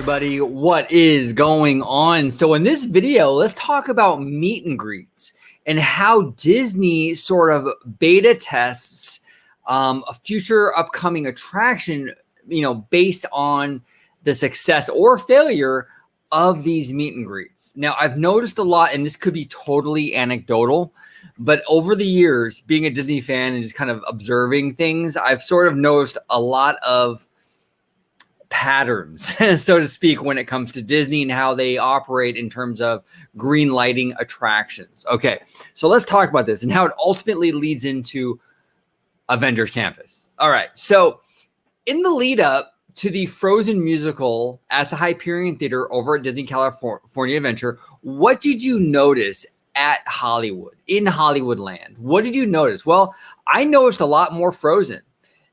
everybody? What is going on? So in this video, let's talk about meet and greets and how Disney sort of beta tests a future upcoming attraction, based on the success or failure of these meet and greets. Now, I've noticed a lot, and this could be totally anecdotal, but over the years, being a Disney fan and just kind of observing things, I've sort of noticed a lot of patterns, so to speak, when it comes to Disney and how they operate in terms of green lighting attractions. Okay, so let's talk about this and how it ultimately leads into Avengers Campus. All right, so in the lead up to the Frozen musical at the Hyperion Theater over at Disney California Adventure, what did you notice at Hollywood, in Hollywoodland? What did you notice? Well, I noticed a lot more Frozen.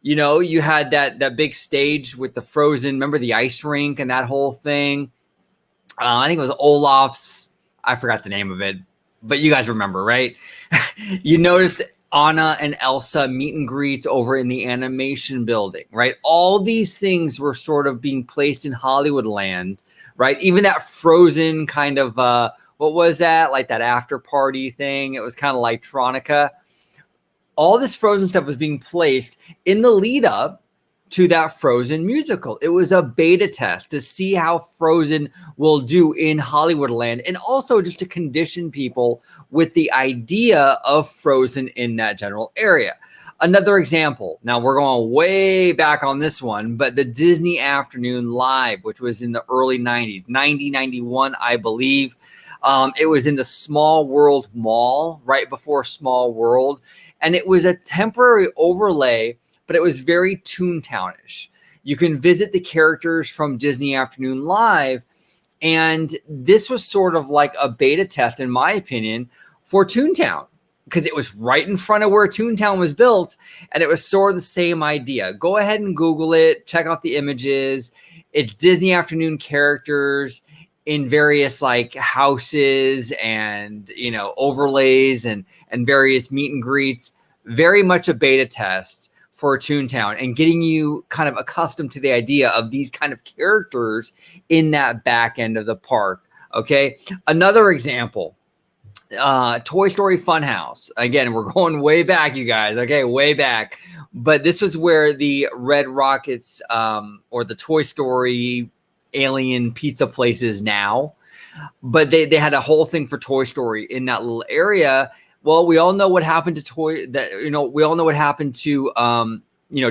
You had that big stage with the Frozen, remember the ice rink and that whole thing? I think it was Olaf's, I forgot the name of it, but you guys remember, right? You noticed Anna and Elsa meet and greets over in the animation building, right? All these things were sort of being placed in Hollywoodland, right? Even that Frozen kind of, what was that? Like that after party thing. It was kind of like Tronica. All this Frozen stuff was being placed in the lead up to that Frozen musical. It was a beta test to see how Frozen will do in Hollywoodland, and also just to condition people with the idea of Frozen in that general area. Another example, now we're going way back on this one, but the Disney Afternoon Live, which was in the early 90s, 91, I believe. It was in the Small World Mall right before Small World. And it was a temporary overlay, but it was very Toontown-ish. You can visit the characters from Disney Afternoon Live. And this was sort of like a beta test, in my opinion, for Toontown, because it was right in front of where Toontown was built. And it was sort of the same idea. Go ahead and Google it. Check out the images. It's Disney Afternoon characters in various like houses and, overlays and various meet and greets. Very much a beta test for Toontown and getting you kind of accustomed to the idea of these kind of characters in that back end of the park. Okay. Another example, Toy Story Funhouse. Again, we're going way back, you guys. Okay. Way back. But this was where the Red Rockets, or the Toy Story alien pizza places now, but they had a whole thing for Toy Story in that little area. Well, we all know what happened to we all know what happened to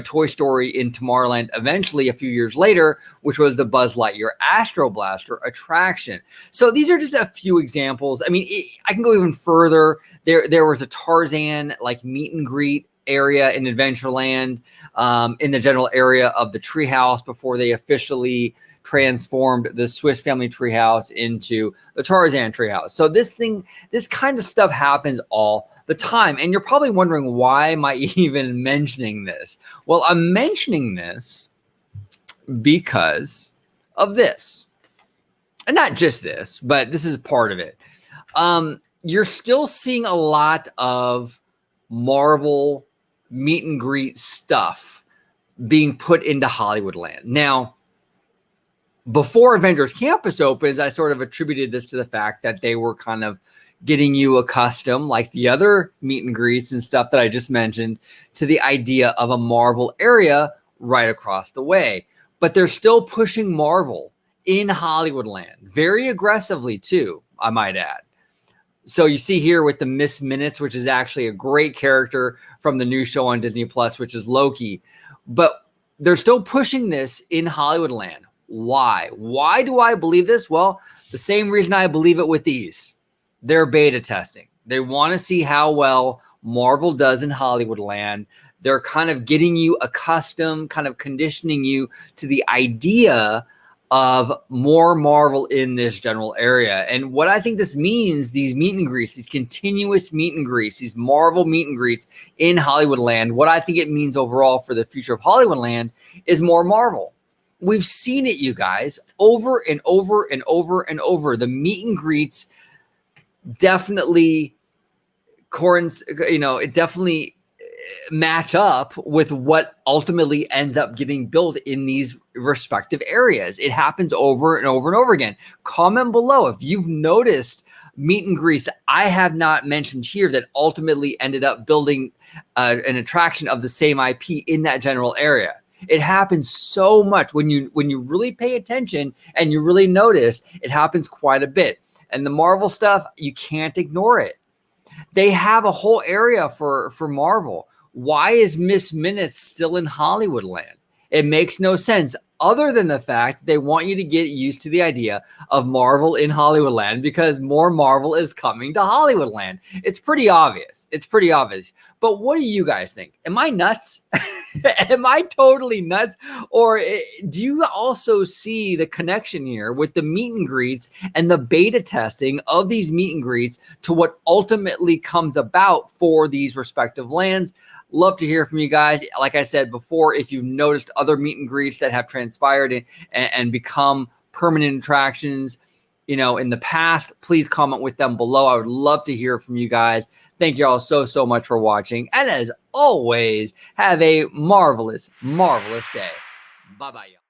Toy Story in Tomorrowland eventually a few years later, which was the Buzz Lightyear Astro Blaster attraction. So these are just a few examples. I mean, I can go even further. There was a Tarzan like meet and greet area in Adventureland, in the general area of the treehouse before they officially transformed the Swiss Family Treehouse into the Tarzan Treehouse. So this kind of stuff happens all the time. And you're probably wondering, why am I even mentioning this? Well, I'm mentioning this because of this. And not just this, but this is part of it. You're still seeing a lot of Marvel meet and greet stuff being put into Hollywoodland. Now, before Avengers Campus opens, I sort of attributed this to the fact that they were kind of getting you accustomed, like the other meet and greets and stuff that I just mentioned, to the idea of a Marvel area right across the way. But they're still pushing Marvel in Hollywoodland very aggressively too, I might add. So you see here with the Miss Minutes, which is actually a great character from the new show on Disney Plus, which is Loki. But they're still pushing this in Hollywoodland. Why? Why do I believe this? Well, the same reason I believe it with these. They're beta testing. They want to see how well Marvel does in Hollywoodland. They're kind of getting you accustomed, kind of conditioning you to the idea of more Marvel in this general area. And what I think this means, these meet and greets, these continuous meet and greets, these Marvel meet and greets in Hollywoodland, what I think it means overall for the future of Hollywoodland is more Marvel. We've seen it, you guys, over and over and over and over. The meet and greets definitely, it definitely match up with what ultimately ends up getting built in these respective areas. It happens over and over and over again. Comment below if you've noticed meet and greets I have not mentioned here that ultimately ended up building an attraction of the same IP in that general area. It happens so much when you really pay attention and you really notice. It happens quite a bit. And the Marvel stuff, you can't ignore it. They have a whole area for Marvel. Why is Miss Minutes still in Hollywoodland? It makes no sense, other than the fact they want you to get used to the idea of Marvel in Hollywoodland, because more Marvel is coming to Hollywoodland. It's pretty obvious. It's pretty obvious. But what do you guys think? Am I nuts? Am I totally nuts? Or do you also see the connection here with the meet and greets and the beta testing of these meet and greets to what ultimately comes about for these respective lands? Love to hear from you guys. Like I said before, if you've noticed other meet and greets that have transpired and become permanent attractions, you know, in the past, please comment with them below. I would love to hear from you guys. Thank you all so much for watching. And as always, have a marvelous, marvelous day. Bye-bye, y'all.